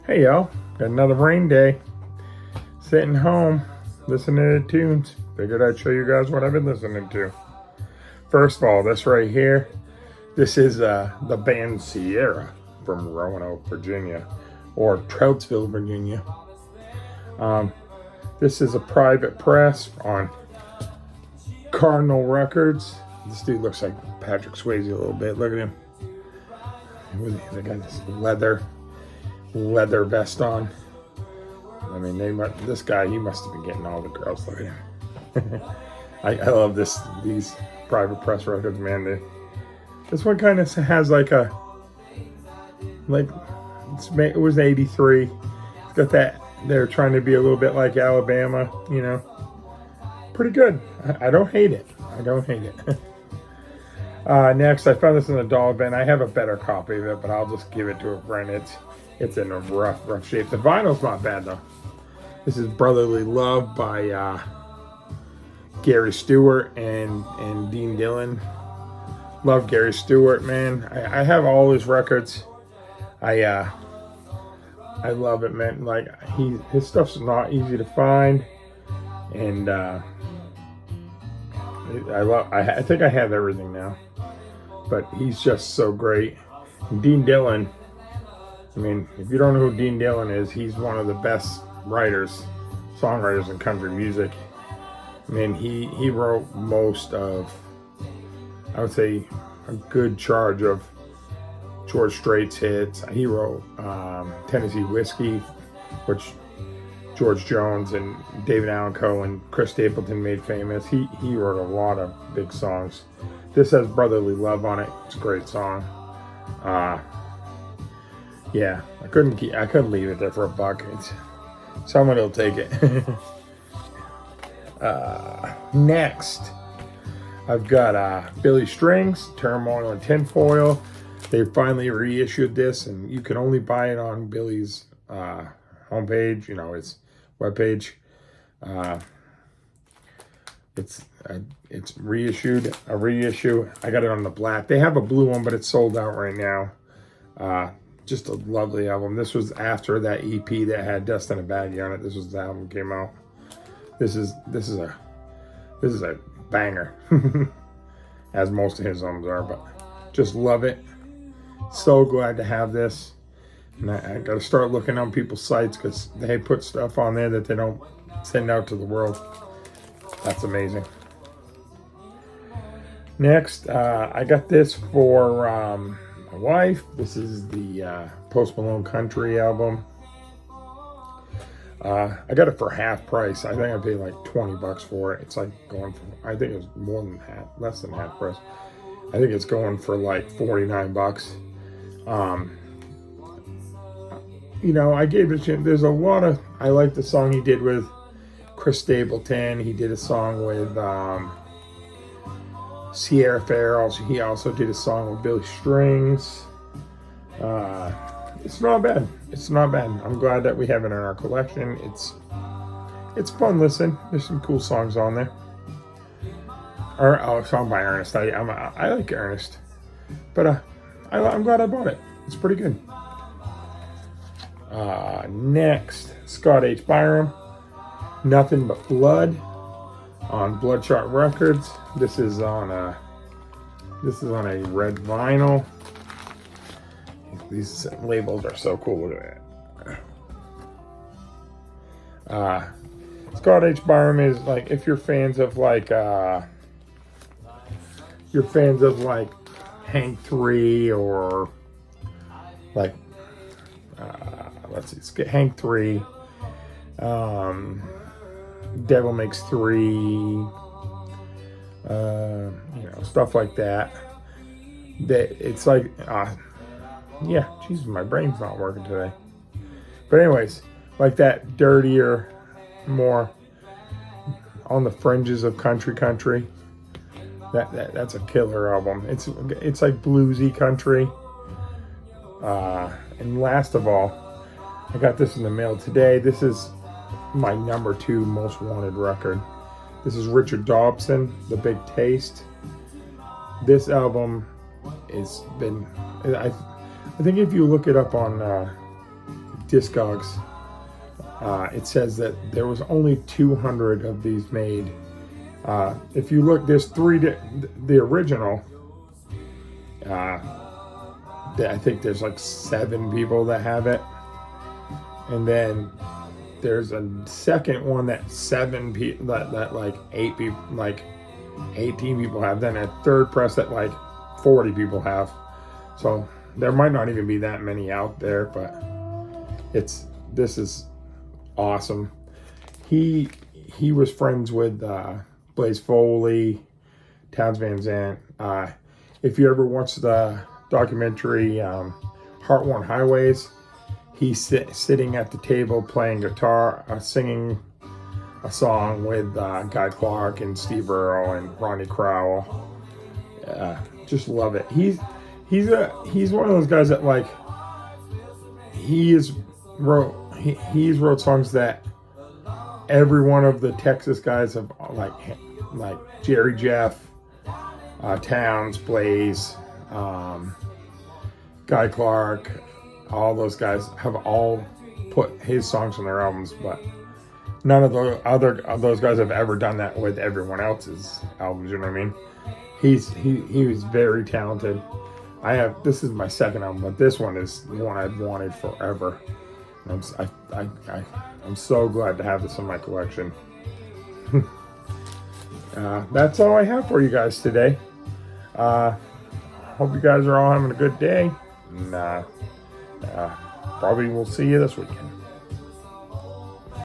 Hey y'all, got another rain day. Sitting home, listening to tunes. Figured I'd show you guys what I've been listening to. First of all, this right here, this is the band Sierra from Roanoke, Virginia, or Troutsville, Virginia. This is a private press on Cardinal Records. This dude looks like Patrick Swayze a little bit. Look at him. They got this leather vest on. I mean, this guy, he must have been getting all the girls. Look at him. I love these private press records, man. This one kind of has it was 83. It's got that, they're trying to be a little bit like Alabama, you know. Pretty good. I don't hate it. Next, I found this in the dollar bin. I have a better copy of it, but I'll just give it to a friend. It's in a rough shape. The vinyl's not bad though. This is Brotherly Love by Gary Stewart and Dean Dillon. Love Gary Stewart, man. I have all his records. I love it, man. Like his stuff's not easy to find, and I think I have everything now. But he's just so great. And Dean Dillon. I mean, if you don't know who Dean Dillon is, he's one of the best songwriters in country music. I mean, he wrote most of, I would say, a good charge of George Strait's hits. He wrote Tennessee Whiskey, which George Jones and David Allan Coe and Chris Stapleton made famous. He wrote a lot of big songs. This has Brotherly Love on it. It's a great song. Yeah, I couldn't leave it there for $1. Someone will take it. Next, I've got Billy Strings, Turmoil and Tinfoil. They finally reissued this, and you can only buy it on Billy's homepage, you know, his webpage. It's reissued, a reissue. I got it on the black. They have a blue one, but it's sold out right now. Just a lovely album. This was after that EP that had Dust in a Baggie on it. This was the album came out. This is a banger, as most of his albums are. But just love it. So glad to have this. And I got to start looking on people's sites because they put stuff on there that they don't send out to the world. That's amazing. Next, I got this for my wife. This is the Post Malone Country album. I got it for half price. I think I paid like $20 for it. It's like going for, I think it was less than half price. I think it's going for like $49. You know, I gave it, there's a lot of, I like the song he did with Chris Stapleton. He did a song with Sierra Fair. He also did a song with Billy Strings. It's not bad. I'm glad that we have it in our collection. It's fun listen. There's some cool songs on there. A song by Ernest. I like Ernest, but I'm glad I bought it. It's pretty good. Next, Scott H. Byram, Nothing But Blood on Bloodshot Records. This is on a red vinyl. These labels are so cool. Look at that. Scott H. Byram is like, if you're fans of like Hank 3 or like let's see, Hank 3, Devil Makes 3, you know, stuff like that. That it's like, yeah, Jesus, my brain's not working today. But anyways, like that dirtier, more on the fringes of country. That's a killer album. It's like bluesy country. And last of all, I got this in the mail today. This is my number 2 most wanted record. This is Richard Dobson, The Big Taste. This album has been, I think if you look it up on Discogs, it says that there was only 200 of these made. If you look, there's the original. I think there's like 7 people that have it, and then there's a second one that 7 people that like 8 people, like 18 people have. Then a third press that like 40 people have. So there might not even be that many out there, but this is awesome. He was friends with Blaze Foley, Towns Van Zandt. If you ever watched the documentary Heart-Worn Highways, he's sitting at the table playing guitar, singing a song with Guy Clark and Steve Earle and Ronnie Crowell. Just love it. He's one of those guys that like he's wrote songs that every one of the Texas guys have, like Jerry Jeff, Towns, Blaze, Guy Clark, all those guys have all put his songs on their albums, but none of those guys have ever done that with everyone else's albums. You know what I mean? He was very talented. This is my second album, but this one is one I've wanted forever. I'm so glad to have this in my collection. That's all I have for you guys today. Hope you guys are all having a good day. And probably we'll see you this weekend.